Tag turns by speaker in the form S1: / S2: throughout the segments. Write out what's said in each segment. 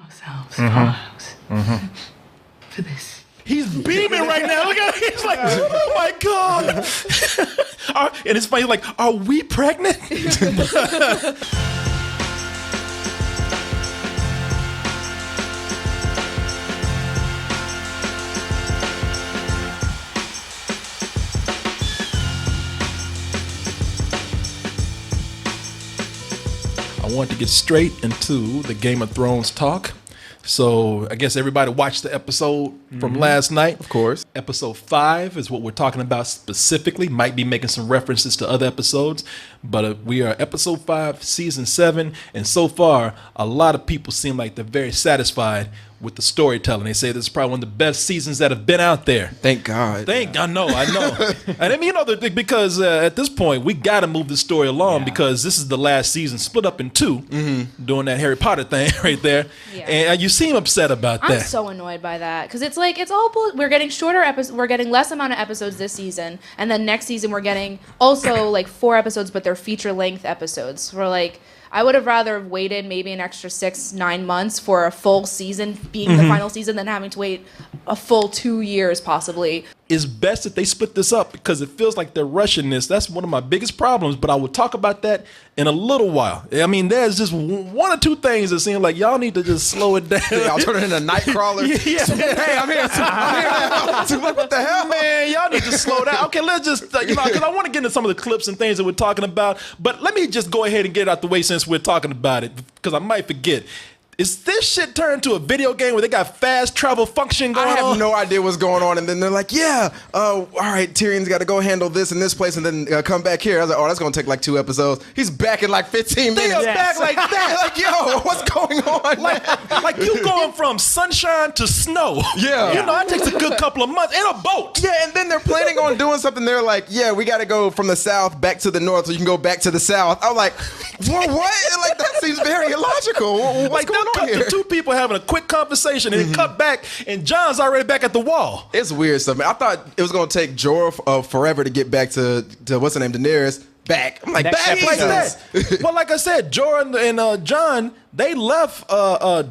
S1: ourselves for this.
S2: He's beaming right now. Look at him. He's like, oh my God. And it's funny, like, are we pregnant? I want to get straight into the Game of Thrones talk. So I guess everybody watched the episode from last night.
S3: Of course.
S2: Episode 5 is what we're talking about specifically. Might be making some references to other episodes, but we are episode 5, season 7, and so far a lot of people seem like they're very satisfied with the storytelling. They say this is probably one of the best seasons that have been out there.
S3: Thank God.
S2: I know. And I mean, because at this point we got to move the story along because this is the last season split up in 2, doing that Harry Potter thing right there. Yeah. And you seem upset about that.
S4: I'm so annoyed by that because it's like it's all we're getting shorter episodes. We're getting less amount of episodes this season, and then next season we're getting also like 4 episodes, but they're feature length episodes. We're like, I would have rather waited maybe an extra 6-9 months for a full season being the final season than having to wait a full 2 years possibly.
S2: It's best that they split this up because it feels like they're rushing this. That's one of my biggest problems, but I will talk about that in a little while. I mean, there's just 1 or 2 things that seem like y'all need to just slow it down.
S3: Y'all turn it into Nightcrawler. Hey, I'm here. What the hell?
S2: Man, y'all need to slow down. Okay, let's just, because I want to get into some of the clips and things that we're talking about, but let me just go ahead and get it out the way since we're talking about it, because I might forget. Is this shit turned to a video game where they got fast travel function going on?
S3: I have no idea what's going on, and then they're like, all right, Tyrion's got to go handle this in this place and then come back here. I was like, oh, that's going to take like 2 episodes. He's back in like 15 minutes.
S2: They are back like that.
S3: Like, yo, what's going on?
S2: Like you going from sunshine to snow.
S3: Yeah.
S2: That takes a good couple of months in a boat.
S3: Yeah, and then they're planning on doing something. They're like, we got to go from the south back to the north so you can go back to the south. I'm like, what? Like, that seems very illogical. What's going on
S2: cut
S3: here?
S2: to 2 people having a quick conversation and then cut back and John's already back at the wall.
S3: It's weird stuff, man. I thought it was going to take Jorah forever to get back to what's her name, Daenerys. Back. I'm like, back like that. Well,
S2: like I said, Jorah and John, they left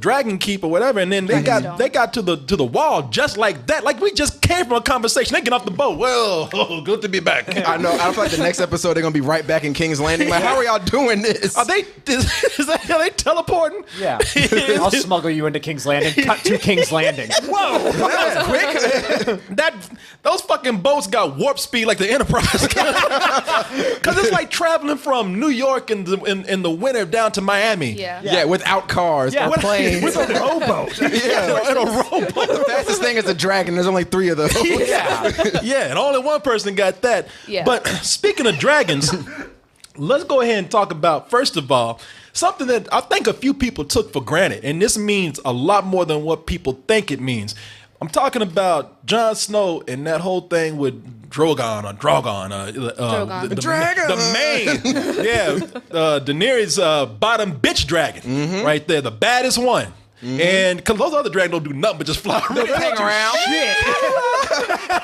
S2: Dragon Keep or whatever, and then they got to the wall just like that. Like we just came from a conversation. They get off the boat. Well, good to be back.
S3: I know. I feel like the next episode they're gonna be right back in King's Landing. Like, how are y'all doing this?
S2: Are they teleporting?
S1: Yeah. I'll smuggle you into King's Landing. Cut to King's Landing.
S2: Whoa, that was quick. Those fucking boats got warp speed like the Enterprise. Because it's like traveling from New York in the winter down to Miami.
S3: Yeah, without cars or planes.
S2: With a rowboat. In a rowboat.
S3: The fastest thing is a dragon. There's only 3 of those.
S2: Yeah, and only one person got that.
S4: Yeah.
S2: But speaking of dragons, let's go ahead and talk about, first of all, something that I think a few people took for granted, and this means a lot more than what people think it means. I'm talking about Jon Snow and that whole thing with Drogon. The
S3: dragon.
S2: The main. Daenerys' bottom bitch dragon right there, the baddest one. And because those other dragons don't do nothing but just fly around.
S3: They hang around.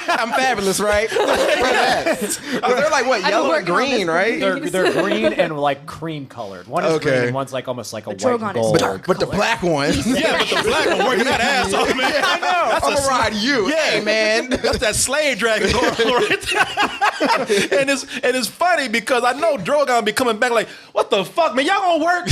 S3: I'm fabulous, right? They're like what, yellow and green, right?
S1: They're green and like cream colored. One is green and one's like almost like a white and gold.
S3: But the black one.
S2: Yeah, but the black one working that ass off, man.
S3: I know. I'm gonna ride you.
S2: Yeah,
S3: hey, man.
S2: That's that slave dragon going on right there. and it's funny because I know Drogon be coming back like, what the fuck, man? Y'all gonna work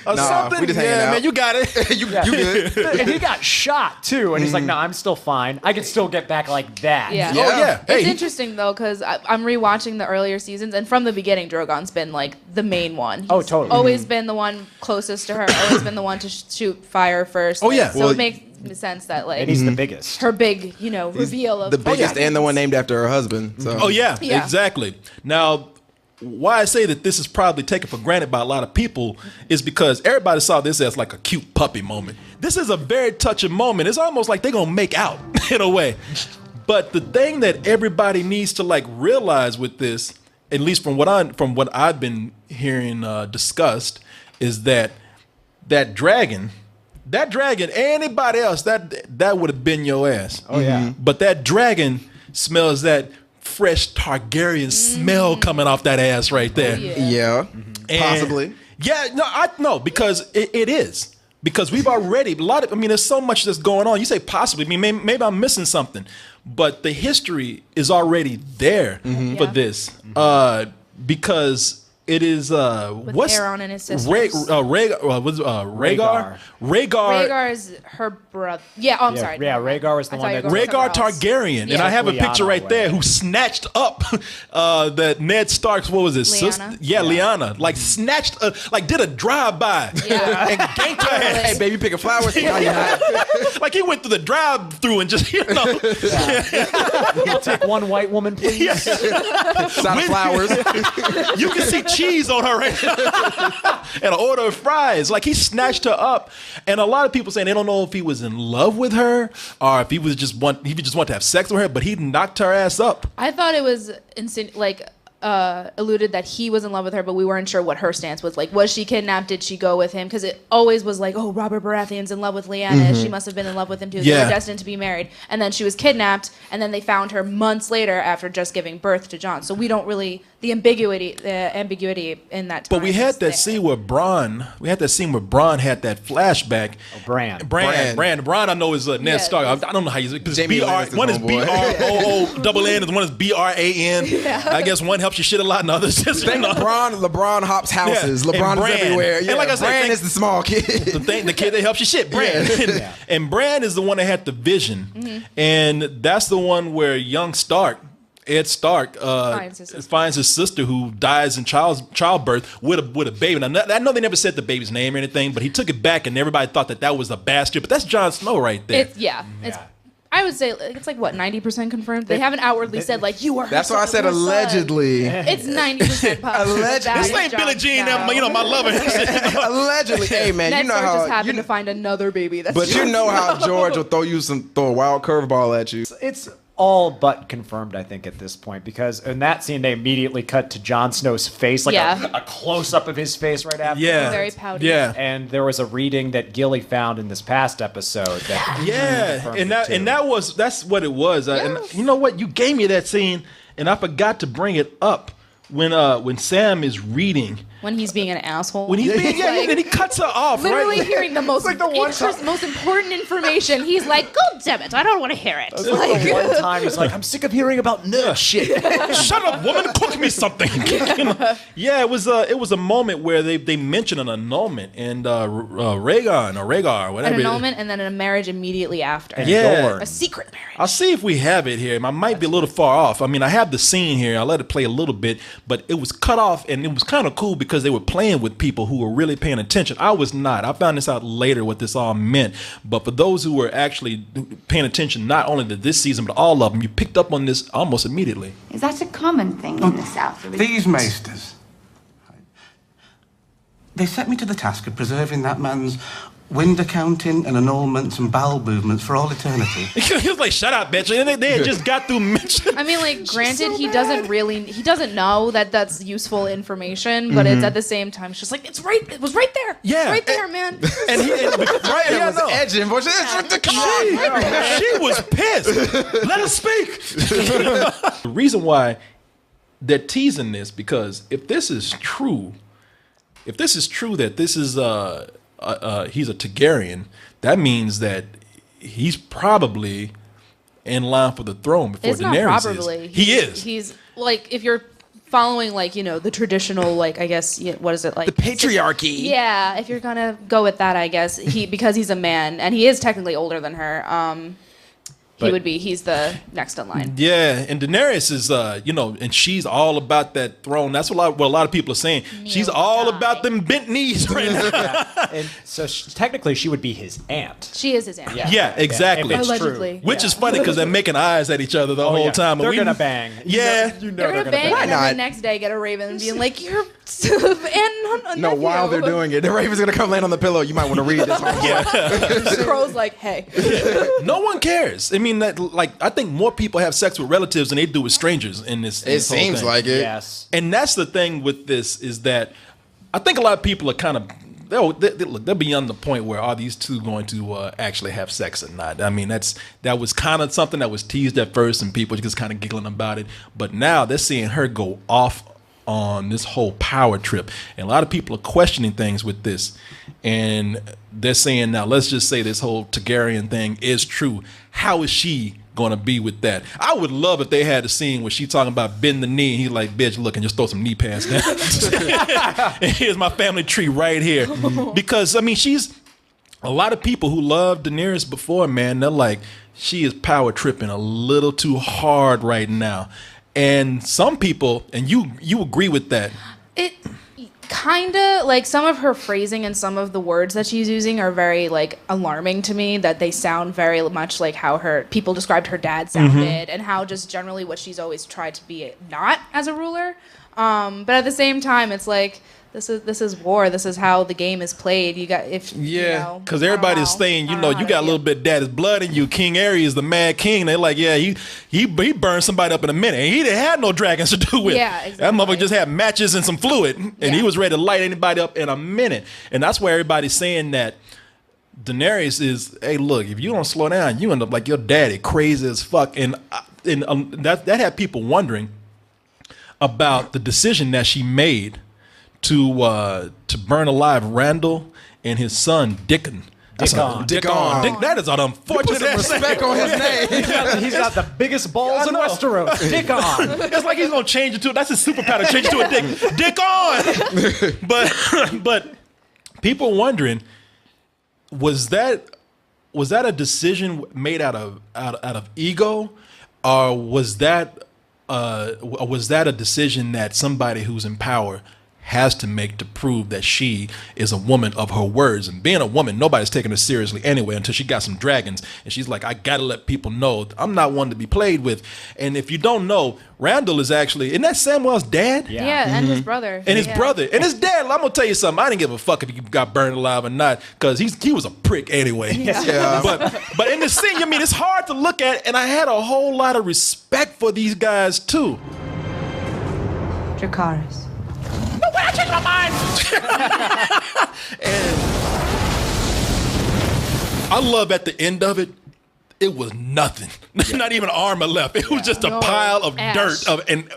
S2: or something?
S3: We just hanging out.
S2: Man, you got it.
S3: You good.
S1: And he got shot too, and he's like, "No, I'm still fine. I can still get back like that."
S4: Yeah.
S2: Oh yeah.
S4: It's interesting though because I'm rewatching the earlier seasons, and from the beginning, Drogon's been like the main one. He's
S1: totally.
S4: Always been the one closest to her. Always been the one to shoot fire first.
S2: Oh yeah.
S4: So it makes sense that like
S1: and he's the biggest.
S4: Her big, reveal of
S3: the biggest and the one named after her husband. So.
S2: Oh yeah, exactly. Now, why I say that this is probably taken for granted by a lot of people is because everybody saw this as like a cute puppy moment. This is a very touching moment. It's almost like they're gonna make out in a way. But the thing that everybody needs to like realize with this, at least from what I've been hearing discussed, is that dragon, anybody else that would have been your ass.
S1: Oh yeah.
S2: But that dragon smells that fresh Targaryen smell coming off that ass right there.
S3: Yeah.
S2: And
S3: possibly.
S2: Yeah, no, because it is. Because we've already there's so much that's going on. You say possibly. I mean, maybe I'm missing something, but the history is already there for this. Because it is what's
S4: Aaron and his sisters.
S2: Rhaegar.
S4: Rhaegar is her brother. Yeah, I'm sorry.
S1: Yeah, Rhaegar was the one that.
S2: Rhaegar Targaryen, and I have a picture right there who snatched up that Ned Stark's sister? Yeah, Lyanna, like snatched, did a drive-by and ganked her ass.
S3: Hey, baby, picking flowers.
S2: Like he went through the drive-through and just
S1: You'll take one white woman, please.
S3: Side of flowers.
S2: You can see cheese on her right now. And an order of fries. Like he snatched her up, and a lot of people saying they don't know if he was in love with her or if he just want to have sex with her, but he knocked her ass up.
S4: I thought it was alluded that he was in love with her, but we weren't sure what her stance was. Like, was she kidnapped? Did she go with him? Because it always was like, oh, Robert Baratheon's in love with Lyanna. She must have been in love with him too. They were destined to be married. And then she was kidnapped, and then they found her months later after just giving birth to Jon. So we don't really the ambiguity in that time.
S2: But we had that scene where Bronn. had that flashback.
S1: Oh, Bran.
S2: Bran, I know is Ned Stark. I don't know how you say it. One is BROONN, and one is BRAN. I guess one helps you shit a lot, and others just
S3: LeBron hops houses. LeBron is everywhere. Yeah,
S2: and like I said,
S3: Bran is the small kid.
S2: the kid that helps you shit, Bran. And Bran is the one that had the vision, and that's the one where young Ed Stark finds his sister who dies in childbirth with a baby. Now, I know they never said the baby's name or anything, but he took it back, and everybody thought that was a bastard. But that's Jon Snow right there.
S4: I would say it's like what 90% confirmed. They haven't outwardly said like you are.
S3: That's why I said allegedly.
S4: It's 90%
S3: allegedly.
S2: This ain't Billie Jean, my lover.
S3: Allegedly, hey man,
S4: Ned
S3: you know
S4: Stark
S3: how
S4: just happened to find another baby.
S3: But you know how George will throw a wild curveball at you.
S1: It's all but confirmed, I think, at this point, because in that scene they immediately cut to Jon Snow's face, like a close-up of his face right after.
S2: Yeah,
S4: very pouty.
S2: Yeah,
S1: and there was a reading that Gilly found in this past episode.
S2: That's what it was. And you know what? You gave me that scene, and I forgot to bring it up when Sam is reading.
S4: When he's being an asshole.
S2: When he's being, and he cuts her off.
S4: Literally
S2: right?
S4: hearing the most most important information. He's like, God damn it, I don't want to hear it.
S1: The one time he's like, I'm sick of hearing about nerd shit.
S2: Shut up, woman, cook me something. Yeah, it was a moment where they mentioned an annulment and Rhaegar, whatever.
S4: An annulment and then a marriage immediately after.
S2: Yeah.
S4: A secret marriage.
S2: I'll see if we have it here. I might be a little far off. I mean, I have the scene here. I'll let it play a little bit, but it was cut off, and it was kind of cool because they were playing with people who were really paying attention. I was not. I found this out later what this all meant. But for those who were actually paying attention, not only to this season, but all of them, you picked up on this almost immediately.
S5: Is that a common thing in the South?
S6: These maesters, they set me to the task of preserving that man's wind accounting and annulments and bowel movements for all eternity.
S2: He was like, shut up, bitch. And they had just got through mentioning.
S4: I mean, like, granted, he doesn't know that that's useful information, but it's at the same time, it's just like, it was right there.
S2: Yeah.
S4: It's right there, man.
S2: And he
S3: was edging.
S2: She was pissed. Let us speak. The reason why they're teasing this, because if this is true that this is he's a Targaryen, that means that he's probably in line for the throne before Daenerys is. He is.
S4: He's like, if you're following, like, the traditional, like, I guess, what is it, like,
S3: the patriarchy?
S4: Yeah, if you're gonna go with that, I guess because he's a man and he is technically older than her. He's the next in line.
S2: Yeah, and Daenerys is, and she's all about that throne. That's what a lot of people are saying. She's all about them bent knees right now.
S1: And so technically she would be his aunt.
S4: She is his aunt.
S2: Yeah, exactly.
S1: If it's
S4: Allegedly.
S1: True.
S2: Which is funny because they're making eyes at each other the whole time.
S1: They're going to bang.
S2: Yeah.
S1: You know
S4: they're going to bang,
S3: Why
S4: and then
S3: not?
S4: the next day get a raven and being like, you're and
S3: no, while they're doing it, the raven's going to come land on the pillow. You might want to read this.
S4: The crow's like, hey.
S2: No one cares. I mean, I think more people have sex with relatives than they do with strangers in this.
S3: It seems like it.
S1: Yes.
S2: And that's the thing with this is that I think a lot of people are kind of they're beyond the point where are these two going to actually have sex or not. I mean, that was kind of something that was teased at first and people just kind of giggling about it. But now they're seeing her go off on this whole power trip, and a lot of people are questioning things with this, and they're saying, now let's just say this whole Targaryen thing is true. How is she going to be with that? I would love if they had a scene where she talking about bend the knee and he's like, bitch, look, and just throw some knee pads down. And here's my family tree right here. Because I mean, she's a lot of people who loved Daenerys before, man, they're like, she is power tripping a little too hard right now. And some people, and you agree with that.
S4: It kind of, like, some of her phrasing and some of the words that she's using are very, like, alarming to me, that they sound very much like how her people described her dad sounded, and how just generally what she's always tried to be not as a ruler. But at the same time, it's like, this is war. This is how the game is played. You got
S2: because everybody's saying, you got a little bit of daddy's blood in you. King Aerys is the mad king. They're like, yeah, he burned somebody up in a minute, and he didn't have no dragons to do with.
S4: Yeah, exactly.
S2: That motherfucker just had matches and some fluid, and he was ready to light anybody up in a minute. And that's why everybody's saying that Daenerys is, hey, look, if you don't slow down, you end up like your daddy, crazy as fuck. And that had people wondering about the decision that she made to burn alive Randall and his son Dickon.
S3: Dickon.
S2: That is an unfortunate
S3: respect on his name.
S1: He's got the biggest balls in Westeros. Dickon.
S2: It's like he's gonna change it to, that's his superpower, change it to a dick. Dickon. But people wondering, was that a decision made out of ego, or was that a decision that somebody who's in power has to make to prove that she is a woman of her words? And being a woman, nobody's taking her seriously anyway until she got some dragons. And she's like, I gotta let people know I'm not one to be played with. And if you don't know, Randall is actually, isn't that Samwell's dad?
S4: Yeah, and his brother.
S2: And his brother. And his dad, I'm gonna tell you something, I didn't give a fuck if he got burned alive or not, because he was a prick anyway.
S3: Yeah.
S2: But in the scene, I mean, it's hard to look at, and I had a whole lot of respect for these guys too.
S5: Dracarys.
S2: No way, I changed my mind. And I love at the end of it, it was nothing. Not even armor left. It was just a pile of
S4: ash.
S2: dirt and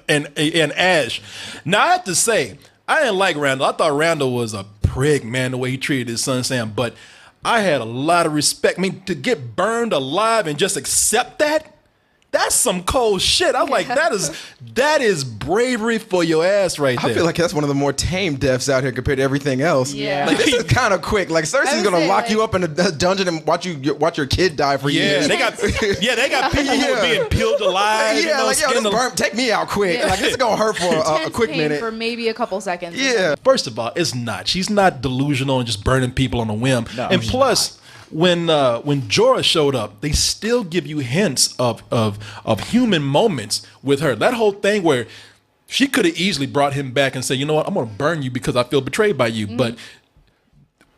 S2: ash. Now I have to say, I didn't like Randall. I thought Randall was a prick, man, the way he treated his son Sam. But I had a lot of respect. I mean, to get burned alive and just accept that, that's some cold shit. I'm like, that is bravery for your ass right there.
S3: I feel like that's one of the more tame deaths out here compared to everything else.
S4: Yeah.
S3: Like, this is kind of quick. Like, Cersei's gonna lock you up in a dungeon and watch your kid die for years.
S2: They got people who are being peeled alive.
S3: Yeah, like, yo, take me out quick.
S4: Yeah.
S3: Like, this is gonna hurt for a quick
S4: pain
S3: minute.
S4: for maybe a couple seconds.
S3: Yeah.
S2: First of all, it's not. She's not delusional and just burning people on a whim.
S1: No,
S2: and
S1: she's
S2: plus, when Jorah showed up, they still give you hints of human moments with her. That whole thing where she could have easily brought him back and said, you know what, I'm going to burn you because I feel betrayed by you. But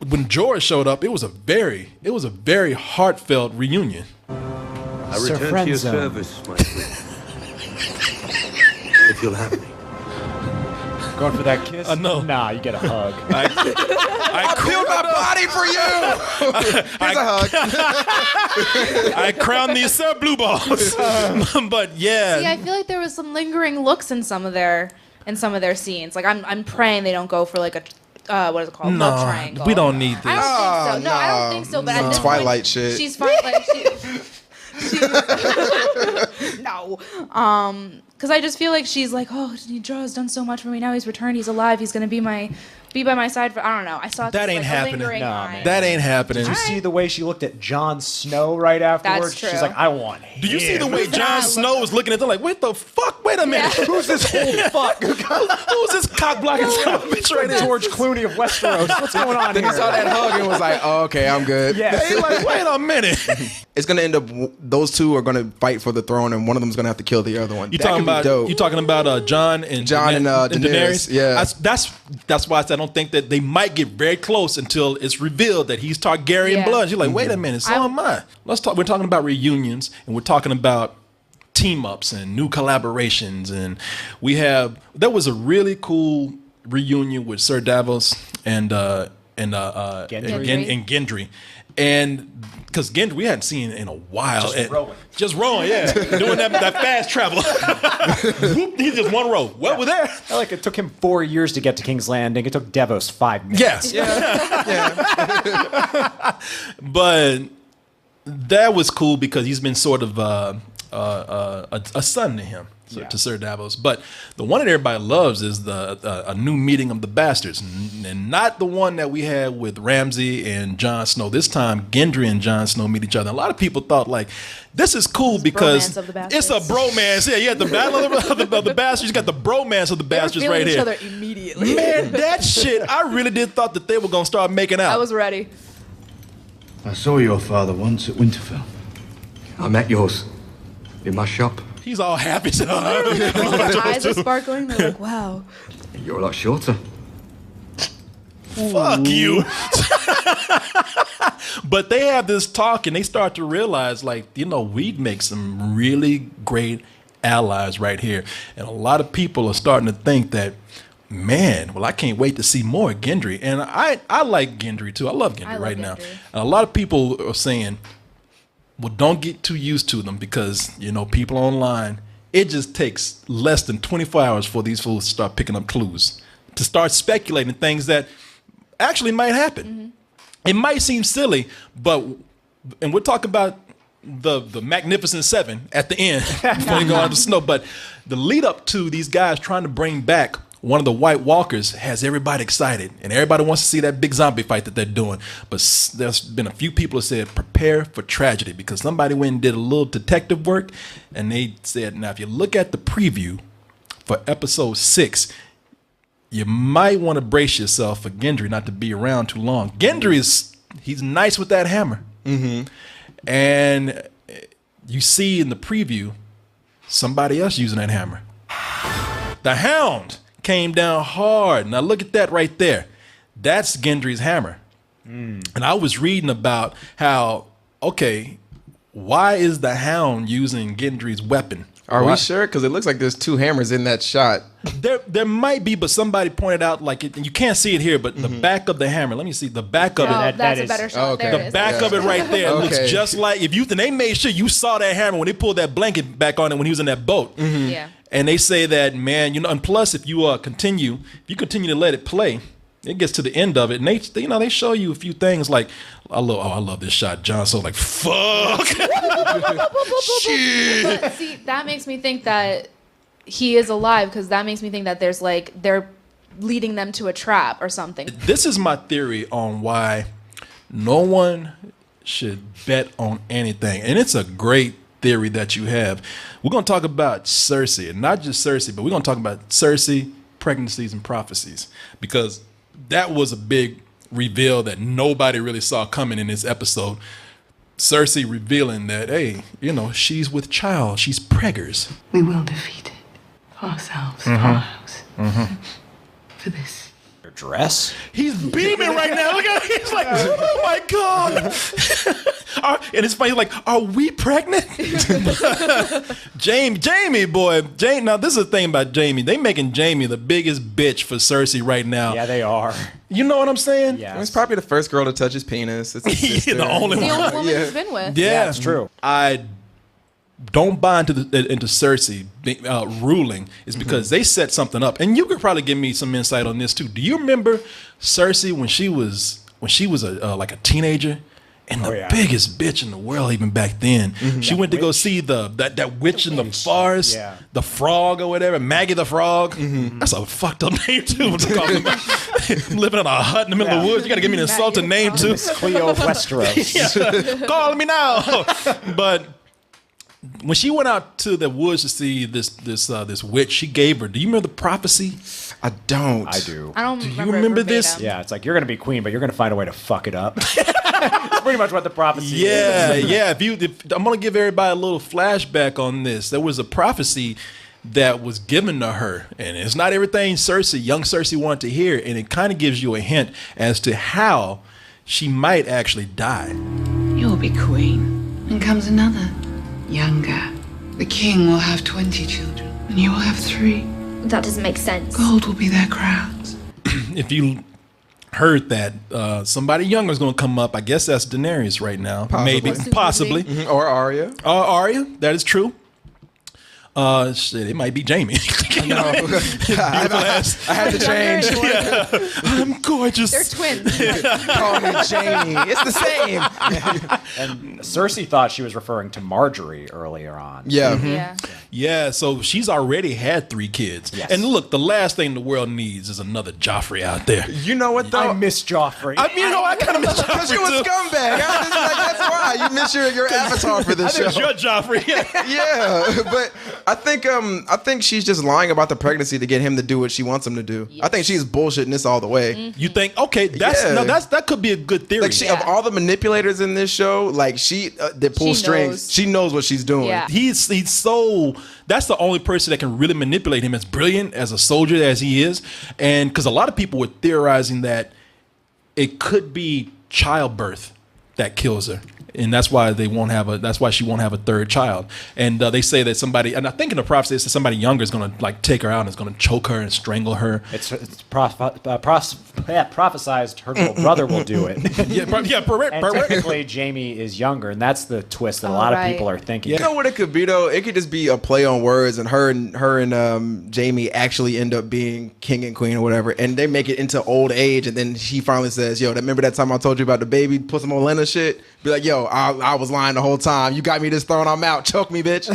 S2: when Jorah showed up, it was a very heartfelt reunion.
S7: I return to your service, my queen. If you'll have me.
S1: Going for that kiss?
S2: No.
S1: Nah, you get a hug.
S3: I peeled my body for you. Here's a hug.
S2: I crowned these blue balls. But yeah.
S4: See, I feel like there was some lingering looks in some of their scenes. Like, I'm praying they don't go for like a what is it called? Love triangle.
S2: We don't need this.
S4: I don't think so. No, I don't think so. But at this
S3: Twilight
S4: point,
S3: shit.
S4: She's fine. Like, no. Because I just feel like she's like, oh, Jorah's done so much for me. Now he's returned. He's alive. He's gonna be by my side for, I don't know. I saw
S2: That ain't
S4: like,
S2: happening.
S4: lingering
S1: No,
S4: line.
S1: man.
S2: That ain't happening.
S1: Did you see the way she looked at Jon Snow right afterwards?
S4: That's true.
S1: She's like, I want him.
S2: Do you see the way Jon Snow was looking at them like, what the fuck? Wait a minute.
S4: Yeah.
S1: Who's this old fuck?
S2: Who's this cock blocking son of a bitch right there?
S1: George Clooney of Westeros. What's going on
S3: Then
S1: here?
S3: he saw that hug and was like, oh, okay, I'm good.
S1: Yeah.
S2: They like, wait a minute.
S3: It's gonna end up, those two are gonna fight for the throne, and one of them's gonna have to kill the other one.
S2: You
S3: That
S2: talking
S3: could be
S2: about
S3: dope.
S2: you talking about Jon and
S3: Daenerys? Yeah.
S2: That's why I said I don't think that they might get very close until it's revealed that he's Targaryen
S4: Yeah.
S2: blood. You're like, wait a minute, so am I. Let's talk. We're talking about reunions, and we're talking about team ups and new collaborations, and there was a really cool reunion with Sir Davos and Gendry. And because Gendry we hadn't seen in a while.
S1: Just rowing,
S2: yeah, doing that fast travel. Whoop, he's just one row. Well, we're there.
S1: Like it took him 4 years to get to King's Landing. It took Davos 5 minutes.
S2: Yes. But that was cool because he's been sort of a son to him. To Sir Davos, but the one that everybody loves is a new meeting of the bastards, and not the one that we had with Ramsay and Jon Snow. This time, Gendry and Jon Snow meet each other. A lot of people thought like, this is cool because it's a bromance. Yeah, you had the battle of the bastards. You got the bromance of the bastards right here.
S4: Each other immediately.
S2: Man, that shit! I really did thought that they were gonna start making out.
S4: I was ready.
S7: I saw your father once at Winterfell. I met yours in my shop.
S2: He's all happy.
S4: His eyes are sparkling. They're like, wow.
S7: You're a lot shorter.
S2: Fuck you. But they have this talk and they start to realize, like, we'd make some really great allies right here. And a lot of people are starting to think that, man, well, I can't wait to see more of Gendry. And I like Gendry too. I love Gendry right now. And a lot of people are saying, well, don't get too used to them because, people online, it just takes less than 24 hours for these fools to start picking up clues, to start speculating things that actually might happen. Mm-hmm. It might seem silly, and we're talking about the Magnificent Seven at the end before they go out of the snow, but the lead up to these guys trying to bring back one of the White Walkers has everybody excited, and everybody wants to see that big zombie fight that they're doing. But there's been a few people that said, prepare for tragedy, because somebody went and did a little detective work, and they said, now, if you look at the preview for episode 6, you might want to brace yourself for Gendry not to be around too long. Gendry he's nice with that hammer. Mm-hmm. And you see in the preview somebody else using that hammer. The Hound came down hard. Now look at that right there. That's Gendry's hammer. And I was reading about how, okay, why is the Hound using Gendry's weapon?
S3: Are we sure? Because it looks like there's 2 hammers in that shot.
S2: There might be, but somebody pointed out, like, you can't see it here, but the back of the hammer. Let me see the back of it.
S4: That's a better shot.
S3: Okay.
S4: There
S2: the back of it right there looks just like and they made sure you saw that hammer when they pulled that blanket back on it when he was in that boat.
S3: Mm-hmm.
S4: Yeah.
S2: And they say that, man, and plus if you continue to let it play, it gets to the end of it, and they show you a few things like, I love this shot. Jon Snow like, fuck. Shit.
S4: But see, that makes me think that he is alive, because that makes me think that there's they're leading them to a trap or something.
S2: This is my theory on why no one should bet on anything, and it's a great theory that you have. We're going to talk about Cersei, and not just Cersei, but we're going to talk about Cersei, pregnancies, and prophecies, because that was a big reveal that nobody really saw coming in this episode. Cersei revealing that, hey, she's with child. She's preggers.
S5: We will defeat it ourselves, for our house. Mm-hmm. For this.
S1: Your dress?
S2: He's beaming right now. Look at him. He's like, oh my God. And it's funny, like, are we pregnant? Jamie, boy. Now, this is the thing about Jamie. They making Jamie the biggest bitch for Cersei right now.
S1: Yeah, they are.
S2: You know what I'm saying?
S1: Yeah.
S3: It's probably the first girl to touch his penis. It's his
S2: the only
S4: The
S2: one.
S4: only woman he's been with.
S2: Yeah,
S1: it's true.
S2: I don't buy into Cersei ruling is because they set something up, and you could probably give me some insight on this too. Do you remember Cersei when she was like a teenager? And the biggest bitch in the world, even back then, she went to go see that witch in the forest, the frog or whatever, Maggie the Frog. That's a fucked up name too. Living in a hut in the middle of the woods. You got to give me an insulting name too.
S1: Miss Cleo Westeros.
S2: Call me now. But when she went out to the woods to see this witch, she gave her. Do you remember the prophecy?
S3: I don't.
S1: I do.
S4: I don't.
S2: Do you remember this?
S1: Yeah, it's like, you're gonna be queen, but you're gonna find a way to fuck it up. That's pretty much what the prophecy is.
S2: Yeah. If I'm gonna give everybody a little flashback on this. There was a prophecy that was given to her, and it's not everything young Cersei wanted to hear, and it kind of gives you a hint as to how she might actually die.
S5: You'll be queen. And comes another, younger. The king will have 20 children, and you will have 3.
S8: That doesn't make sense.
S5: Gold will be their crowns.
S2: If you heard that somebody younger is going to come up. I guess that's Daenerys right now. Maybe, possibly.
S3: Mm-hmm. Or Arya.
S2: Arya, that is true. Shit, it might be Jamie.
S3: No. I had to change.
S2: I'm gorgeous.
S4: They're twins.
S3: Call me Jamie. It's the same.
S1: And Cersei thought she was referring to Marjorie earlier on.
S3: Yeah.
S4: Yeah.
S2: Yeah, so she's already had 3 kids.
S1: Yes.
S2: And look, the last thing the world needs is another Joffrey out there.
S3: You know what, though?
S1: I miss Joffrey.
S2: I mean, you know, I kind of miss Joffrey.
S3: Because you a scumbag. That's why. You miss your avatar for this show.
S2: I miss your Joffrey.
S3: Yeah, but I think she's just lying about the pregnancy to get him to do what she wants him to do.
S4: Yes.
S3: I think she's bullshitting this all the way.
S4: Mm-hmm.
S2: You think, okay, that could be a good theory.
S3: Like of all the manipulators in this show, like she that pulls strings, she knows what she's doing.
S4: Yeah.
S2: He's so, that's the only person that can really manipulate him, as brilliant as a soldier as he is. And because a lot of people were theorizing that it could be childbirth that kills her. And that's why she won't have a 3rd child. And they say that somebody, and I think in the prophecy, it's that somebody younger is going to like take her out and is going to choke her and strangle her.
S1: It's prophesized her little brother will do it.
S2: And
S1: technically, Jamie is younger, and that's the twist that a lot of people are thinking.
S3: You know what it could be though? It could just be a play on words, and her and Jamie actually end up being king and queen or whatever, and they make it into old age, and then she finally says, "Yo, remember that time I told you about the baby? Put some more Lannisters shit." Be like, "Yo, I was lying the whole time. You got me this throne. I'm out. Choke me, bitch."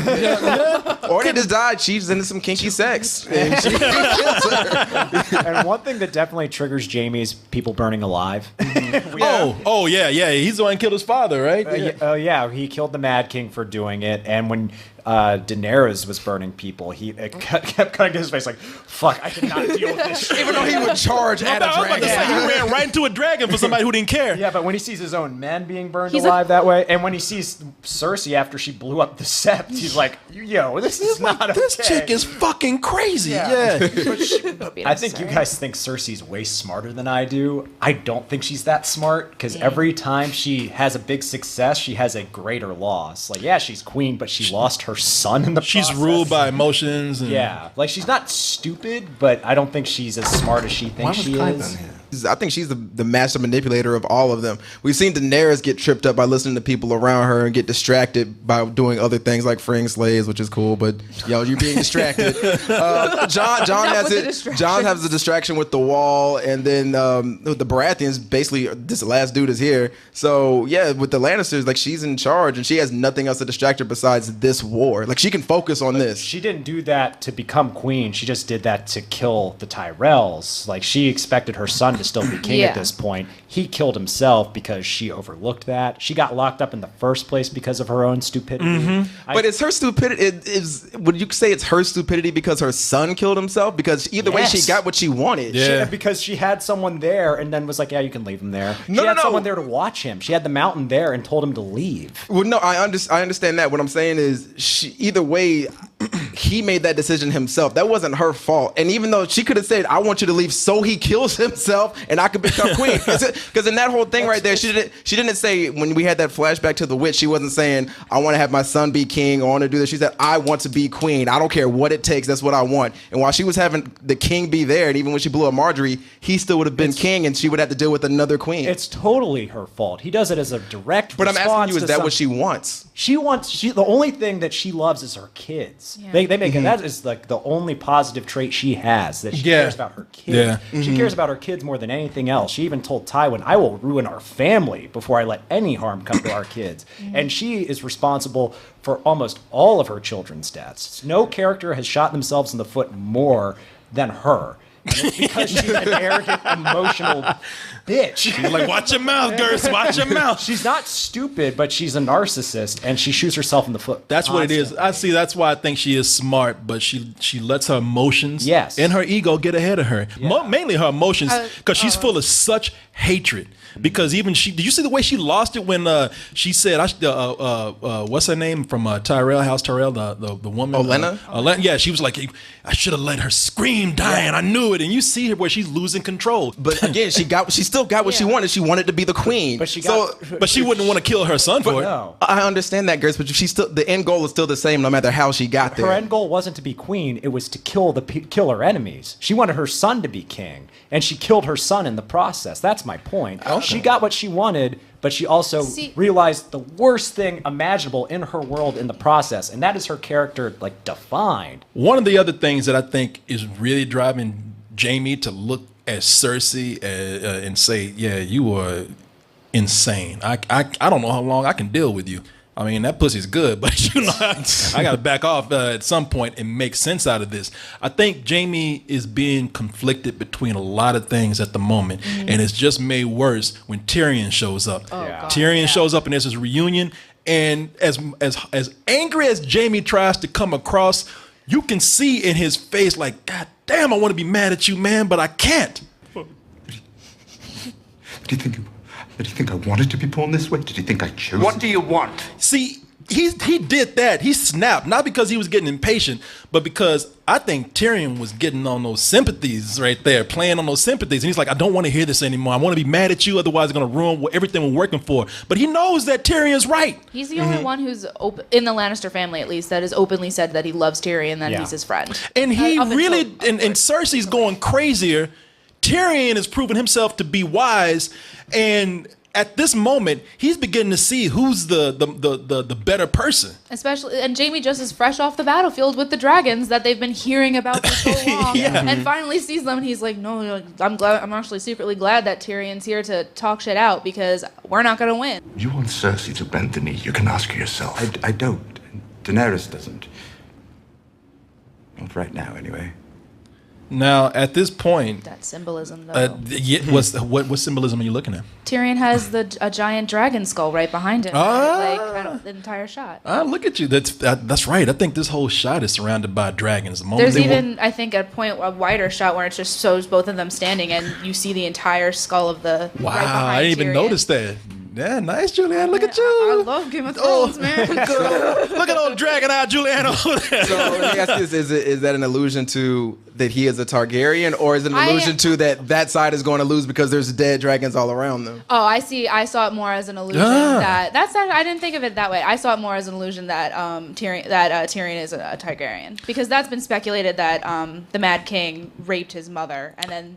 S3: Or they just died. She's into some kinky sex. And she kills her.
S1: And one thing that definitely triggers Jamie is people burning alive.
S2: Oh yeah. He's the one who killed his father, right?
S1: Yeah, he killed the Mad King for doing it. And when Daenerys was burning people, he kept cutting to his face like, "Fuck, I cannot deal with this shit."
S3: Even though he would charge at a
S2: I was about to say,
S3: dragon.
S2: he ran right into a dragon for somebody who didn't care.
S1: Yeah, but when he sees his own men being burned alive that way, and when he sees Cersei after she blew up the Sept, he's like, "Yo, this is not okay.
S2: This chick is fucking crazy."
S1: Yeah.
S2: Yeah.
S1: I think you guys think Cersei's way smarter than I do. I don't think she's that smart, because every time she has a big success, she has a greater loss. Like, yeah, she's queen, but she lost her son in the
S2: She's
S1: process.
S2: ruled by emotions. And
S1: Yeah, like she's not stupid, but I don't think she's as smart as she thinks she is.
S3: I think she's the master manipulator of all of them. We've seen Daenerys get tripped up by listening to people around her and get distracted by doing other things like freeing slaves, which is cool. But yo, you're being distracted. John has it. John has the distraction with the wall, and then the Baratheons. Basically, this last dude is here. So yeah, with the Lannisters, like she's in charge, and she has nothing else to distract her besides this war. Like she can focus on this.
S1: She didn't do that to become queen. She just did that to kill the Tyrells. Like she expected her son to still be king at this point. He killed himself because she overlooked that. She got locked up in the first place because of her own stupidity.
S3: But it's her stupidity. Would you say it's her stupidity because her son killed himself? Because either way, she got what she wanted.
S2: Yeah.
S1: Because she had someone there and then was like, "Yeah, you can leave him there." She
S3: No.
S1: had someone there to watch him. She had the mountain there and told him to leave.
S3: Well, no, I understand that. What I'm saying is, either way, he made that decision himself. That wasn't her fault. And even though she could have said, "I want you to leave," so he kills himself and I could become queen. Because in that whole thing right there, she didn't say, when we had that flashback to the witch, she wasn't saying, "I want to have my son be king," or "I want to do this." She said, "I want to be queen. I don't care what it takes. That's what I want." And while she was having the king be there, and even when she blew up Marjorie, he still would have been king, and she would have to deal with another queen.
S1: It's totally her fault. He does it as a direct
S3: But I'm
S1: response
S3: asking you, is
S1: to
S3: that what she wants?
S1: The only thing that she loves is her kids.
S4: Yeah.
S1: They make it, that is like the only positive trait she has, that she cares about her kids.
S2: Yeah.
S1: She cares about her kids more than anything else. She even told Tywin, "I will ruin our family before I let any harm come to our kids." And she is responsible for almost all of her children's deaths. No character has shot themselves in the foot more than her. And it's because she's an arrogant, emotional bitch.
S2: You're like, watch your mouth, Gerst. Watch your mouth.
S1: She's not stupid, but she's a narcissist, and she shoots herself in the foot.
S2: That's what it is. I see. That's why I think she is smart, but she lets her emotions and her ego get ahead of her. Mainly her emotions, because she's full of such hatred. because even did you see the way she lost it when she said, what's her name from Tyrell, House Tyrell, the woman?
S3: Olenna?
S2: Yeah, she was like, I should have let her scream, Diane. I knew it. And you see her where she's losing control.
S3: But again, she still got what she wanted. She wanted to be the queen.
S1: But she
S2: wouldn't want to kill her son for it.
S1: No.
S3: I understand that, Grace, but the end goal is still the same no matter how she got there.
S1: Her end goal wasn't to be queen, it was to kill her enemies. She wanted her son to be king, and she killed her son in the process. That's my point.
S3: Okay.
S1: She got what she wanted, but she also realized the worst thing imaginable in her world in the process, and that is her character defined.
S2: One of the other things that I think is really driving Jaime to look at Cersei and say, yeah, you are insane. I don't know how long I can deal with you. I mean, that pussy's good, but I got to back off at some point and make sense out of this. I think Jaime is being conflicted between a lot of things at the moment, and it's just made worse when Tyrion shows up. Tyrion shows up and there's this reunion, and as angry as Jaime tries to come across, you can see in his face like, God damn, I want to be mad at you, man, but I can't.
S8: Did you think I wanted to be born this way? Did you think I chose?
S6: What do you want?
S2: See, he did that. He snapped, not because he was getting impatient, but because I think Tyrion was getting on those sympathies right there, playing on those sympathies. And he's like, I don't want to hear this anymore. I want to be mad at you, otherwise it's going to ruin everything we're working for. But he knows that Tyrion's right.
S4: He's the only one who's, in the Lannister family at least, that has openly said that he loves Tyrion, that he's his friend.
S2: And he really, and Cersei's going crazier. Tyrion has proven himself to be wise, and at this moment, he's beginning to see who's the better person.
S4: Especially, and Jaime just is fresh off the battlefield with the dragons that they've been hearing about for so long, and finally sees them. And he's like, "No, I'm glad. I'm actually secretly glad that Tyrion's here to talk shit out because we're not gonna win."
S8: You want Cersei to bend the knee? You can ask her yourself.
S7: I don't. Daenerys doesn't. Not right now, anyway.
S2: Now, at this point,
S4: that symbolism, though.
S2: What symbolism are you looking at?
S4: Tyrion has a giant dragon skull right behind him, the entire shot.
S2: Look at you. That's right. I think this whole shot is surrounded by dragons.
S4: There's even, I think, a wider shot where it just shows both of them standing, and you see the entire skull of the.
S2: Wow,
S4: right behind
S2: I didn't even
S4: Tyrion.
S2: notice that. Yeah, nice, Julianne. Look at you.
S4: I love Game of Thrones, man.
S2: Look at old dragon-eyed Julianne over there.
S3: So let me ask you this: is that an allusion to that he is a Targaryen, or is it an allusion to that side is going to lose because there's dead dragons all around them?
S4: Oh, I see. I saw it more as an illusion that's not, I didn't think of it that way. I saw it more as an illusion that Tyrion is a Targaryen, because that's been speculated that the Mad King raped his mother and then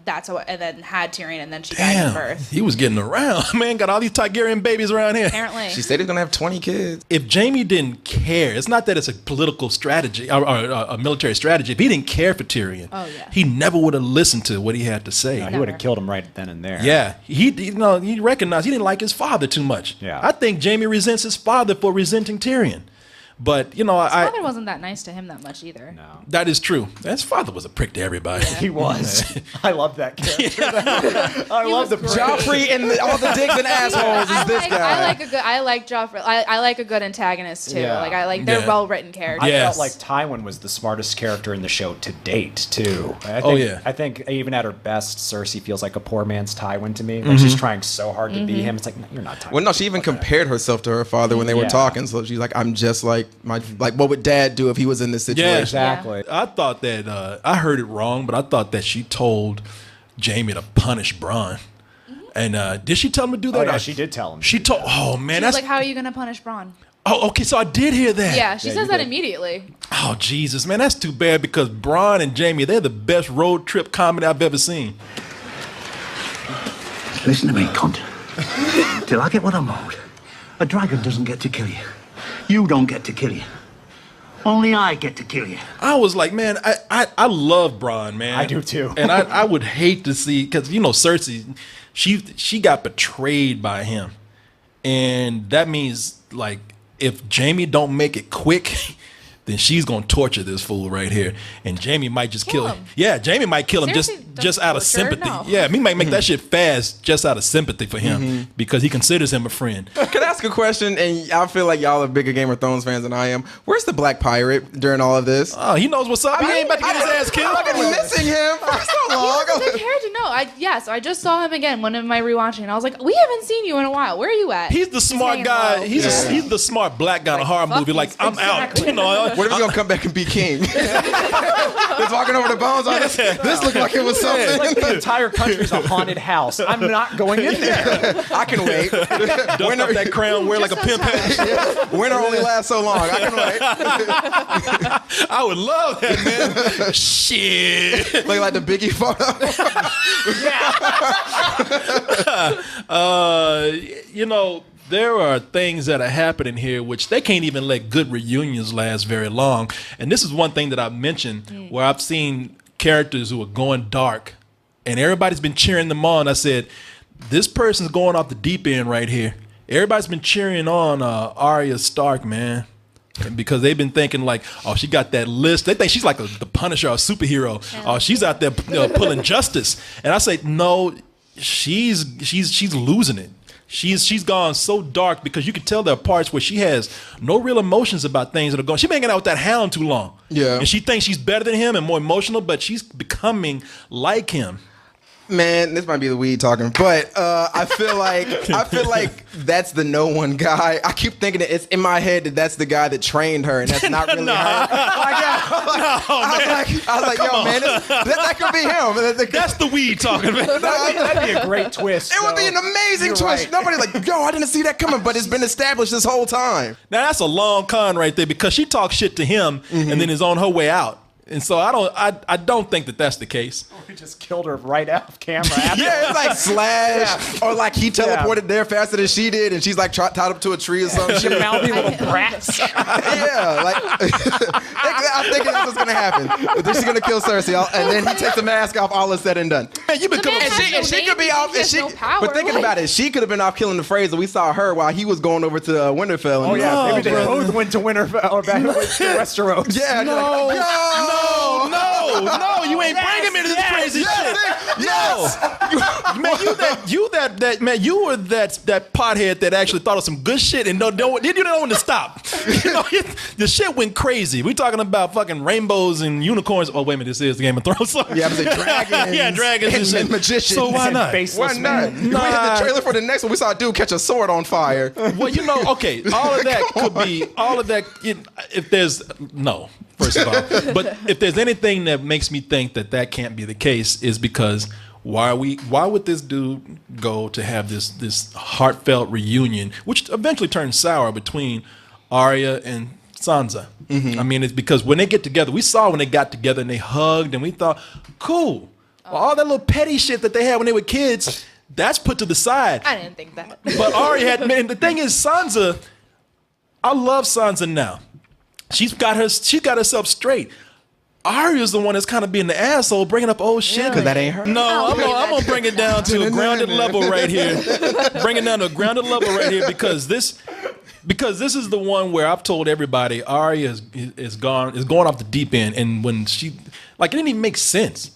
S4: had Tyrion and then she died at birth.
S2: He was getting around, man. Got all these Targaryen babies around here.
S4: Apparently,
S3: she said he's gonna have 20 kids.
S2: If Jaime didn't care, it's not that it's a political strategy or a military strategy. If he didn't care for Tyrion, he never would have listened to what he had to say.
S1: No, he would have killed him right then and there.
S2: Yeah, he recognized he didn't like his father too much.
S1: Yeah,
S2: I think Jaime resents his father for resenting Tyrion. But his
S4: father wasn't that nice to him that much either.
S1: No,
S2: that is true. His father was a prick to everybody.
S1: Yeah. He was. I love that character. I love the
S3: Joffrey and all the dicks and assholes. This guy.
S4: I like Joffrey. I like a good antagonist too.
S1: Yeah.
S4: They're well written characters.
S1: I felt like Tywin was the smartest character in the show to date too. I think even at her best, Cersei feels like a poor man's Tywin to me. Like she's trying so hard to be him. It's like, no, you're not Tywin.
S3: Well, no, she even compared herself to her father when they were talking. So she's like, I'm just like what would Dad do if he was in this situation?
S2: Yeah,
S1: exactly.
S2: I thought that I heard it wrong, but I thought that she told Jaime to punish Bronn. And did she tell him to do that?
S1: Oh, yeah, she did tell him.
S2: She told. Oh man,
S4: that's like, how are you gonna punish Bronn?
S2: Oh, okay. So I did hear that.
S4: Yeah, she says that immediately.
S2: Oh Jesus, man, that's too bad because Bronn and Jaime, they're the best road trip comedy I've ever seen.
S6: Listen to me, cunt. Till I get what I'm owed, a dragon doesn't get to kill you. You don't get to kill you. Only I get to kill you.
S2: I was like, man, I love Bronn, man.
S1: I do too.
S2: And I would hate to see, because Cersei, she got betrayed by him, and that means like if Jaime don't make it quick, then she's gonna torture this fool right here, and Jamie might just kill him.
S4: him.
S2: Yeah, Jamie might kill him
S4: Seriously,
S2: just out of
S4: torture?
S2: sympathy.
S4: No.
S2: Yeah, he might make that shit fast just out of sympathy for him because he considers him a friend.
S3: Can I ask a question? And I feel like y'all are bigger Game of Thrones fans than I am. Where's the Black Pirate during all of this?
S2: Oh, he knows what's up. He ain't about to get his ass killed.
S3: I've been missing him for so long.
S4: He was a good character. No, so I just saw him again when of my rewatching, and I was like, we haven't seen you in a while. Where are you at?
S2: He's the smart
S4: hanging
S2: guy.
S4: low.
S2: He's the smart black guy in a horror
S4: fuck
S2: movie. Like,
S4: these-
S2: I'm out.
S4: exactly.
S2: You know,
S3: What if he's gonna come back and be king? Just walking over the bones on this. This looked like it was something.
S1: Like the entire country's a haunted house. I'm not going in there.
S3: I can wait.
S2: dust up that crown, wear like a pimp hat.
S3: Winter only lasts so long. I can wait.
S2: I would love that, man. Shit.
S3: Look like the Biggie photo.
S2: You know, there are things that are happening here which they can't even let good reunions last very long. And this is one thing that I've mentioned where I've seen characters who are going dark and everybody's been cheering them on. I said, this person's going off the deep end right here. Everybody's been cheering on Arya Stark, man. And because they've been thinking like, oh, she got that list. They think she's like the Punisher or a superhero. Oh, she's out there pulling justice. And I say, no, she's losing it. She's gone so dark because you can tell there are parts where she has no real emotions about things that are going. She's been hanging out with that hound too long.
S3: Yeah.
S2: And she thinks she's better than him and more emotional, but she's becoming like him.
S3: Man, this might be the weed talking, but I feel like that's the no one guy. I keep thinking that it's in my head that that's the guy that trained her, and that's not really her. I was like, yo, man, that could be him.
S2: That's the weed talking, man.
S1: That'd be a great twist.
S3: It would be an amazing twist. Nobody's like, yo, I didn't see that coming, but it's been established this whole time.
S2: Now that's a long con right there because she talks shit to him and then is on her way out. And so I don't think that that's the case.
S1: We just killed her right off camera.
S3: Yeah, it's like Slash, or like he teleported there faster than she did, and she's like tied up to a tree or something.
S1: You mouthy little brats.
S3: Yeah, like I'm thinking that's what's gonna happen. Then she's gonna kill Cersei, and then he takes the mask off. All is said and done.
S2: Man, you become
S4: man
S2: a
S4: has
S3: And she could be off.
S4: He has no power.
S3: But thinking about it, she could have been off killing the Fraser. We saw her while he was going over to Winterfell.
S1: Oh yeah, maybe they
S2: brother.
S1: both went to Winterfell or back to Westeros.
S3: Yeah.
S2: No,
S3: Yo!
S2: no, you ain't bringing me to this crazy shit.
S3: Yes.
S2: Man, you were that pothead that actually thought of some good shit and didn't know when to stop. You know, the shit went crazy. We talking about fucking rainbows and unicorns. Oh wait a minute, this is the Game of Thrones.
S3: Yeah, I'm saying dragons.
S2: Yeah, dragons and shit.
S3: magicians.
S2: So why
S1: And
S2: not?
S1: faceless
S3: Why not?
S1: men.
S3: We had the trailer for the next one. We saw a dude catch a sword on fire.
S2: Well, you know, okay, all of that could be all of that. If there's no, first of all, but if there's anything that makes me think that can't be the case, is because why would this dude go to have this heartfelt reunion, which eventually turns sour between Arya and Sansa? I mean, it's because when they get together, we saw when they got together and they hugged, and we thought, cool. Well, all that little petty shit that they had when they were kids, that's put to the side.
S4: I didn't think that.
S2: But Arya had, man, the thing is, Sansa, I love Sansa now. She got herself straight. Arya's the one that's kind of being the asshole, bringing up old shit.
S3: Because that ain't her.
S2: No, I'm gonna bring it down to a grounded level right here. Bring it down to a grounded level right here because this is the one where I've told everybody Arya is going off the deep end, and when she it didn't even make sense.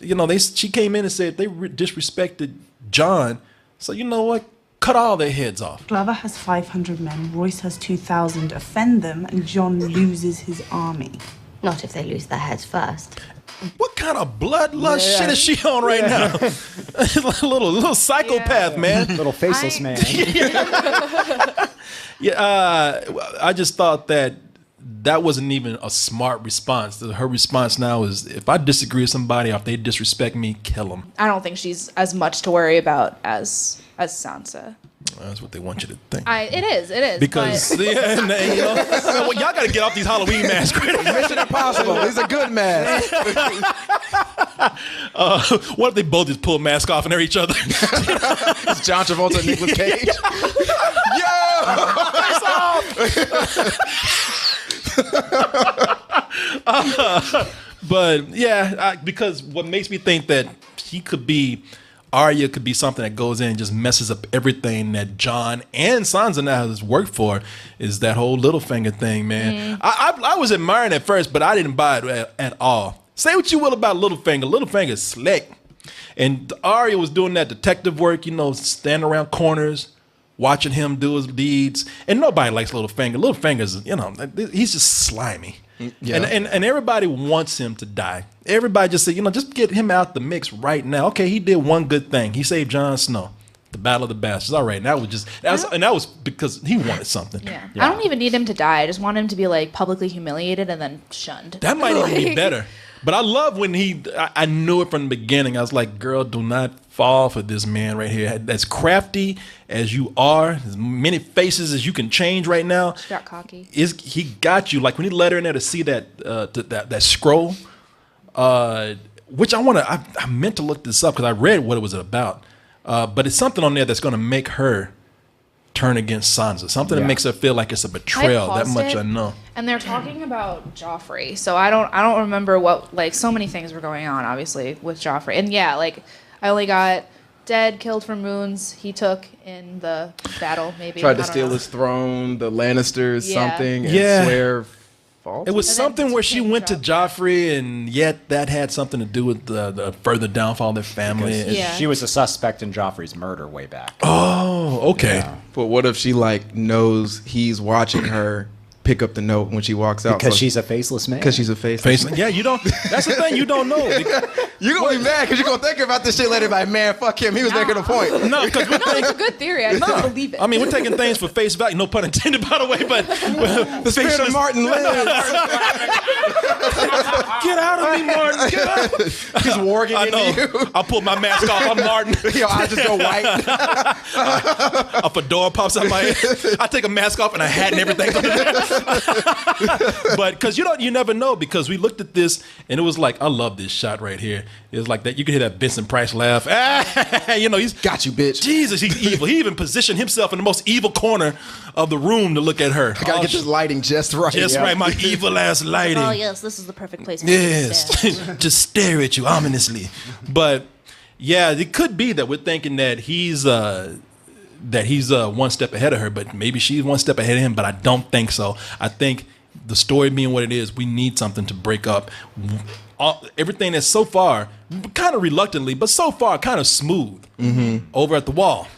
S2: You know, she came in and said they disrespected Jon, so you know what? Cut all their heads off.
S9: Glover has 500 men, Royce has 2,000. Offend them, and Jon loses his army.
S10: Not if they lose their heads first.
S2: What kind of bloodlust shit is she on right now? little psychopath, man.
S1: Little faceless man.
S2: I just thought that wasn't even a smart response. Her response now is, if I disagree with somebody or if they disrespect me, kill them.
S4: I don't think she's as much to worry about as Sansa.
S2: That's what they want you to think.
S4: It is.
S2: Because
S4: but
S2: well, y'all got to get off these Halloween masks.
S3: Mission Impossible. These are good masks.
S2: What if they both just pull masks off and they're each other?
S3: It's John Travolta and Nicolas Cage.
S2: But yeah, because what makes me think that he could be Arya could be something that goes in and just messes up everything that Jon and Sansa now has worked for, is that whole Littlefinger thing, man. I was admiring at first, but I didn't buy it at all. Say what you will about Littlefinger. Littlefinger's slick. And Arya was doing that detective work, standing around corners, watching him do his deeds. And nobody likes Littlefinger. Littlefinger's, he's just slimy. Yeah. And everybody wants him to die. Everybody just said, just get him out the mix right now. Okay, he did one good thing. He saved Jon Snow. The Battle of the Bastards. All right, and that was because he wanted something.
S4: Yeah. I don't even need him to die. I just want him to be like publicly humiliated and then shunned.
S2: That might even be better. But I love when I knew it from the beginning. I was like, girl, do not fall for this man right here. As crafty as you are, as many faces as you can change right now.
S4: She got cocky.
S2: He got you. Like when he let her in there to see that scroll, which I meant to look this up because I read what it was about. But it's something on there that's going to make her turn against Sansa. Something that makes her feel like it's a betrayal. That much I know.
S4: And they're talking about Joffrey. So I don't remember what, like, so many things were going on, obviously, with Joffrey. And yeah, like, I only got dead, killed from wounds he took in the battle, maybe.
S3: Tried to steal his throne, the Lannisters, something, and swear false.
S2: It was something where she went to Joffrey, and yet that had something to do with the further downfall of their family.
S1: She was a suspect in Joffrey's murder way back.
S2: Oh, okay.
S3: Yeah. But what if she knows he's watching her pick up the note when she walks out?
S1: Because she's a faceless man.
S3: Because she's a faceless man.
S2: Yeah, you don't. That's the thing, you don't know.
S3: You're gonna be mad because you're gonna think about this shit later. Like, man, fuck him. He was making a point.
S2: No, because
S4: it's a good theory. I don't believe it.
S2: I mean, we're taking things for face value. No pun intended, by the way. But
S3: the spirit of Martin lives.
S2: Get out of me, Martin. Get out.
S3: He's warging into you.
S2: I'll pull my mask off. I'm Martin.
S3: Yo, I just go white.
S2: A fedora pops out my head. I take a mask off and a hat and everything. But because you never know, because we looked at this and it was like, I love this shot right here. It was like that. You could hear that Vincent Price laugh. He's
S3: got you, bitch.
S2: Jesus, he's evil. He even positioned himself in the most evil corner of the room to look at her.
S3: I gotta get this lighting just right.
S2: Just right, my evil ass lighting.
S4: Oh yes, this is the perfect place for me to stand.
S2: Just stare at you ominously. But yeah, it could be that we're thinking that he's one step ahead of her, but maybe she's one step ahead of him. But I don't think so. I think the story being what it is, we need something to break up everything that's so far, kind of reluctantly, but so far kind of smooth over at the wall.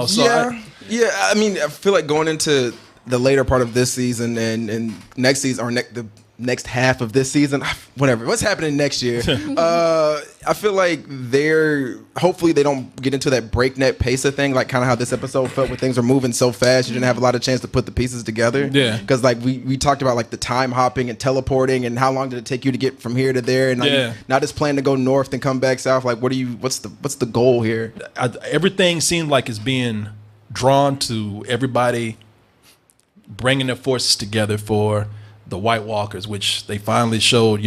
S2: So
S3: I mean, I feel like going into the later part of this season and next season, or the next half of this season, whatever, what's happening next year, I feel like hopefully they don't get into that breakneck pace of thing, like kind of how this episode felt, where things are moving so fast you didn't have a lot of chance to put the pieces together.
S2: Yeah,
S3: because like we talked about like the time hopping and teleporting and how long did it take you to get from here to there, and now this plan to go north and come back south. Like, what's the goal here?
S2: Everything seemed like it's being drawn to everybody bringing their forces together for the White Walkers, which they finally showed,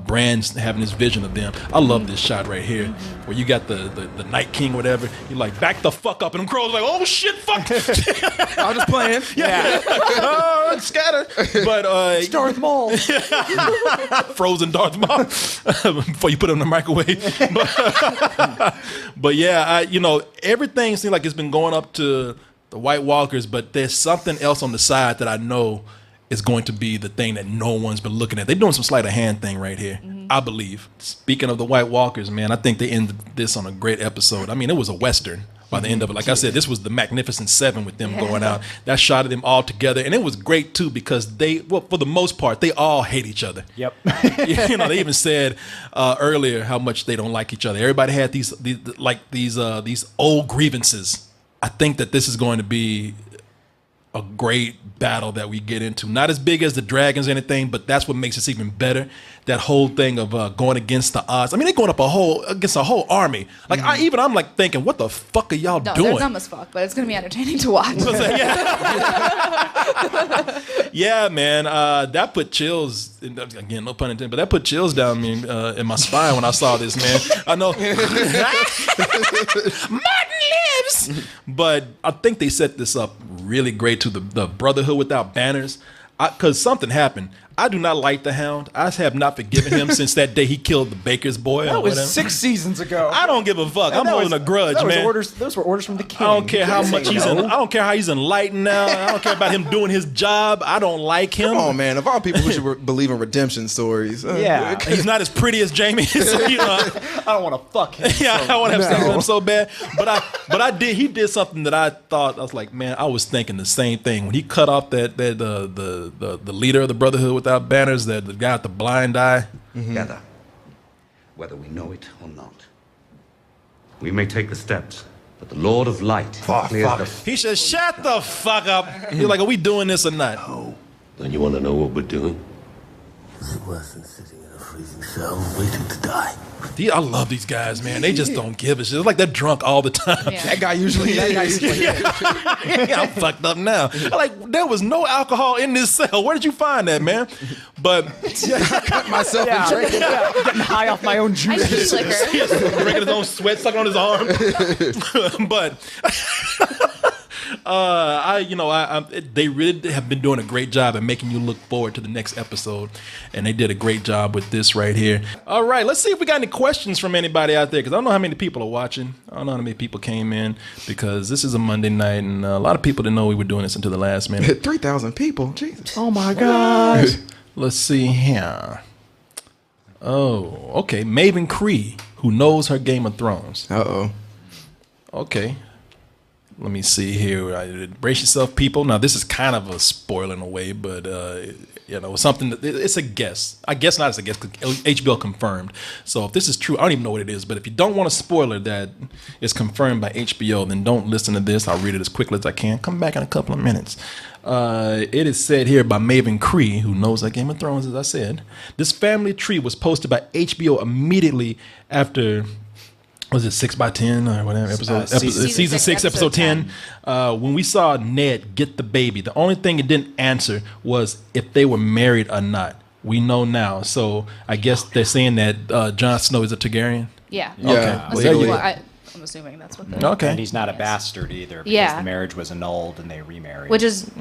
S2: Bran's having this vision of them. I love this shot right here, where you got the Night King, whatever. You're like, back the fuck up, and them crows like, oh shit, fuck.
S3: I was just playing.
S2: Yeah. Scatter. But
S1: it's Darth Maul.
S2: Frozen Darth Maul before you put it in the microwave. But yeah, everything seems like it's been going up to the White Walkers, but there's something else on the side that I know is going to be the thing that no one's been looking at. They're doing some sleight of hand thing right here, I believe. Speaking of the White Walkers, man, I think they ended this on a great episode. I mean, it was a Western by the end of it. Like I said, this was the Magnificent Seven with them going out. That shot of them all together. And it was great, too, because for the most part, they all hate each other.
S1: Yep.
S2: They even said earlier how much they don't like each other. Everybody had these old grievances. I think that this is going to be a great battle that we get into. Not as big as the dragons or anything, but that's what makes this even better. That whole thing of going against the odds. I mean, they're going up against a whole army. Like I'm like thinking, what the fuck are y'all doing?
S4: They're dumb as fuck, but it's gonna be entertaining to watch.
S2: Yeah, man. That put chills. Again, no pun intended, but that put chills down me in my spine when I saw this, man. I know. Martin lives. But I think they set this up really great to the Brotherhood without banners. Because something happened. I do not like the Hound. I have not forgiven him since that day he killed the baker's boy.
S1: That was 6 seasons ago.
S2: I don't give a fuck. I'm holding a grudge, man.
S1: Those were orders from the king.
S2: I don't care how much I don't care how he's enlightened now. I don't care about him doing his job. I don't like him.
S3: Oh man, of all people who should believe in redemption stories.
S1: Yeah.
S2: He's not as pretty as Jamie. So, you know,
S1: I don't want to fuck him.
S2: yeah, I want to have sex with him so bad. But I did. He did something that I thought, I was like, man, I was thinking the same thing when he cut off the leader of the Brotherhood Without Banners, the guy with the blind eye.
S6: Together, whether we know it or not. We may take the steps, but the Lord of Light clears the...
S2: He said, shut the fuck up. He's like, are we doing this or not?
S11: No. Then you want to know what we're doing? Is it worse than sitting in a freezing cell waiting to die?
S2: I love these guys, man. They just don't give a shit. It's like they're drunk all the time.
S3: That guy usually is.
S2: I'm fucked up now. Like, there was no alcohol in this cell. Where did you find that, man? But
S3: I cut myself and drank it.
S1: Getting high off my own juice.
S2: drinking his own sweat, sucking on his arm. But they really have been doing a great job at making you look forward to the next episode, and they did a great job with this right here. All right, let's see if we got any questions from anybody out there, because I don't know how many people are watching. I don't know how many people came in, because this is a Monday night, and a lot of people didn't know we were doing this until the last minute.
S3: 3,000 people, Jesus.
S1: Oh my God.
S2: Let's see here. Oh, okay. Maven Cree, who knows her Game of Thrones.
S3: Uh-oh.
S2: Okay. Let me see here. Brace yourself, people. Now, this is kind of a spoiler in a way, but something. It's a guess. I guess not as a guess because HBO confirmed. So if this is true, I don't even know what it is. But if you don't want a spoiler that is confirmed by HBO, then don't listen to this. I'll read it as quickly as I can. Come back in a couple of minutes. It is said here by Maven Cree, who knows that Game of Thrones, as I said. This family tree was posted by HBO immediately after. Was it 6x10 or whatever season 6 episode 10 when we saw Ned get the baby, the only thing it didn't answer was if they were married or not. We know now, so I guess they're saying that Jon Snow is a Targaryen.
S4: Yeah.
S2: Okay.
S4: I'm assuming that's what the
S1: And he's not a bastard either, because the marriage was annulled and they remarried,
S4: which is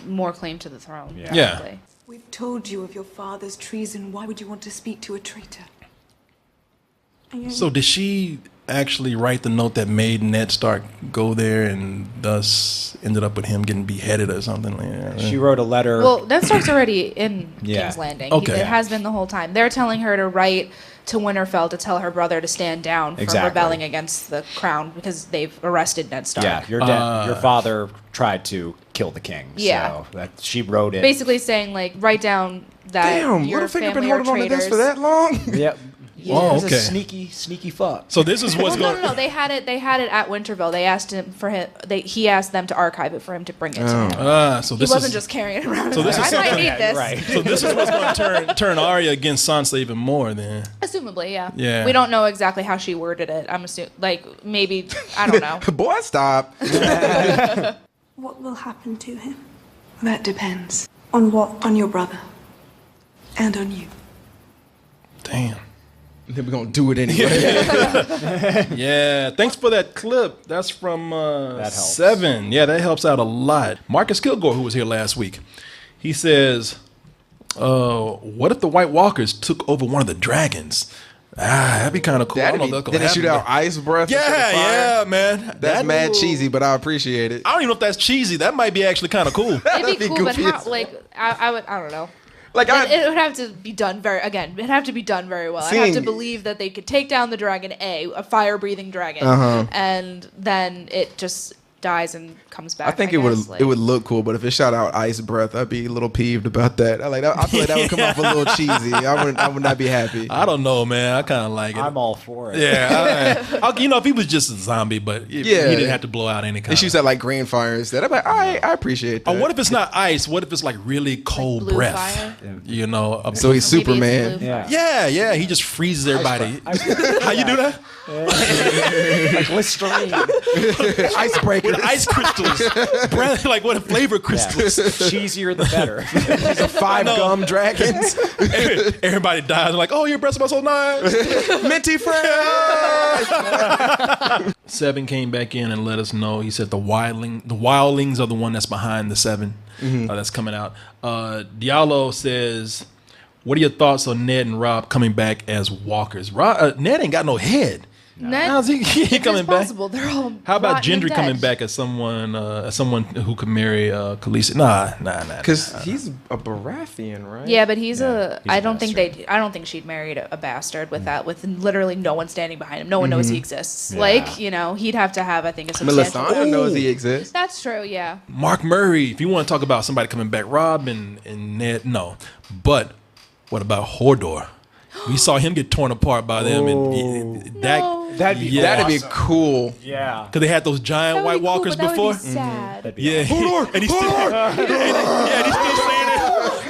S4: more claim to the throne.
S2: Yeah.
S12: We've told you of your father's treason. Why would you want to speak to a traitor?
S2: So did she actually write the note that made Ned Stark go there and thus ended up with him getting beheaded or something like that?
S1: She wrote a letter.
S4: Well, Ned Stark's already in King's Landing.
S2: Okay.
S4: It has been the whole time. They're telling her to write to Winterfell to tell her brother to stand down from rebelling against the crown because they've arrested Ned Stark.
S1: Yeah, your father tried to kill the king.
S4: Yeah.
S1: So she wrote it.
S4: Basically saying, like, write down that your
S3: Littlefinger
S4: family
S3: been
S4: are
S3: holding on to
S4: traitors.
S3: this for that long?
S1: Yeah.
S2: Oh,
S1: He's
S2: okay.
S1: a sneaky fuck.
S2: So this is what's going.
S4: No. They had it at Winterfell. They asked him for him. He asked them to archive it for him to bring it to him.
S2: So
S4: He
S2: this
S4: wasn't
S2: is,
S4: just carrying it around.
S2: So this
S4: I
S2: is
S4: might
S2: something-
S4: need this.
S1: Right.
S2: So this is what's going to turn Arya against Sansa even more. Then
S4: Assumably, yeah.
S2: Yeah.
S4: We don't know exactly how she worded it. I'm assuming, like, maybe, I don't know.
S3: Boy, stop.
S12: What will happen to him?
S5: That depends.
S12: On what?
S5: On your brother.
S12: And on you.
S2: damn.
S3: Then we're going to do it anyway.
S2: Yeah, thanks for that clip. That's from
S1: helps.
S2: 7. Yeah, that helps out a lot. Marcus Kilgore, who was here last week, he says, what if the White Walkers took over one of the dragons? That'd be kind of cool. I don't know if that's gonna
S3: Did they shoot
S2: happen,
S3: out ice breath?
S2: but-
S3: into the fire?
S2: Yeah, man.
S3: That's mad cheesy, but I appreciate it.
S2: I don't even know if that's cheesy. That might be actually kind of cool.
S4: It'd be cool, but
S3: goofy
S4: how,
S3: as
S4: like, I don't know.
S3: Like
S4: It would have to be done it'd have to be done very well. I'd have to believe that they could take down the dragon, a fire-breathing dragon, and then it just dies and comes back.
S3: I think it would look cool, but if it shot out ice breath, I'd be a little peeved about that. I feel like that would come off a little cheesy. I would not be happy.
S2: I don't know, man. I kind of like it.
S1: I'm all for it.
S2: Yeah, if he was just a zombie, but he didn't have to blow out any kind.
S3: It shoots out like green fire instead. I'm like, all right, I appreciate that.
S2: Or what if it's not ice? What if it's like really cold
S4: blue
S2: breath?
S4: fire?
S2: You know,
S3: So he's
S4: Maybe it's
S3: Superman.
S4: blue fire.
S2: yeah. He just freezes everybody. How you do that?
S1: Like Listerine.
S3: Icebreaker.
S2: With ice crystals. Like what flavor crystals?
S1: Cheesier the better.
S3: These are 5 gum dragons.
S2: Everybody dies. Like, oh, your breath smells so nice.
S3: Minty fresh.
S2: Seven came back in and let us know. He said the wildlings are the one that's behind the seven that's coming out. Diallo says, what are your thoughts on Ned and Rob coming back as walkers? Ned ain't got no head.
S4: Ned,
S2: how's he coming back?
S4: Possible. They're all
S2: How about
S4: rotten and
S2: Gendry
S4: dead.
S2: coming back as someone who could marry Khaleesi? Nah.
S3: Because he's a Baratheon, right?
S4: Yeah, but he's
S1: a
S4: I don't think she'd married a bastard with that, with literally no one standing behind him. No one knows he exists.
S1: Yeah.
S4: Like, he'd have to have, I think, a substantial.
S3: Melisandre knows he exists.
S4: That's true. Yeah.
S2: Mark Murray, if you want to talk about somebody coming back, Rob and Ned, no. But what about Hodor? We saw him get torn apart by them, and
S3: that'd be cool.
S1: Yeah,
S2: because they had those giant White Walkers before.
S4: That would be sad.
S2: Yeah, and he's still saying it.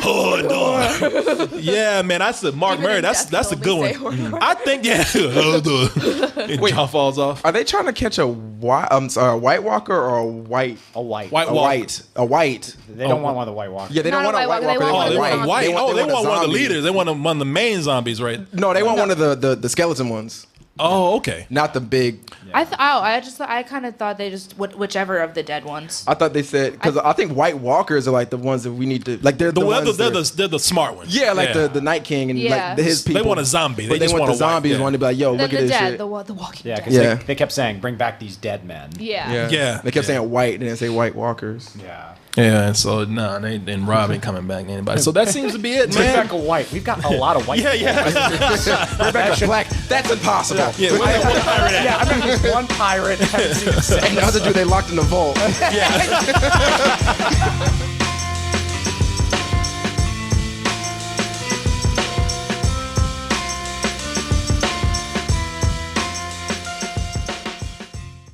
S2: Hodor. Yeah, man, I said Mark Murray. That's a good one. I think Hodor. And jaw falls off.
S3: Are they trying to catch a White Walker or a white?
S1: A white.
S3: A white.
S1: They don't want one of the White Walkers.
S3: Yeah, they don't want a White Walker. They want
S2: white.
S3: They want
S2: one of the leaders. They want one of the main zombies, right?
S3: No, they want one of the skeleton ones.
S2: Oh, okay.
S3: Not the big.
S4: Yeah. I kind of thought they just whichever of the dead ones.
S3: I thought they said because I think White Walkers are like the ones that we need to like. They're
S2: the smart ones.
S3: Yeah, like the Night King and like his people.
S2: They want a zombie.
S3: They just want the zombies. Want to be like, yo, look at this shit.
S4: The Walking
S1: Yeah,
S4: Dead.
S1: because they kept saying, "Bring back these dead men."
S3: Yeah. They kept saying white, and then say White Walkers.
S1: Yeah.
S2: Yeah, and so and Rob ain't coming back to anybody. So that seems to be it, man.
S1: Bring back a white. We've got a lot of white.
S3: Bring back a black. That's impossible.
S2: Yeah, where's that one pirate at?
S1: Yeah, I'm gonna one pirate.
S3: And the other dude they locked in the vault.
S2: Yeah.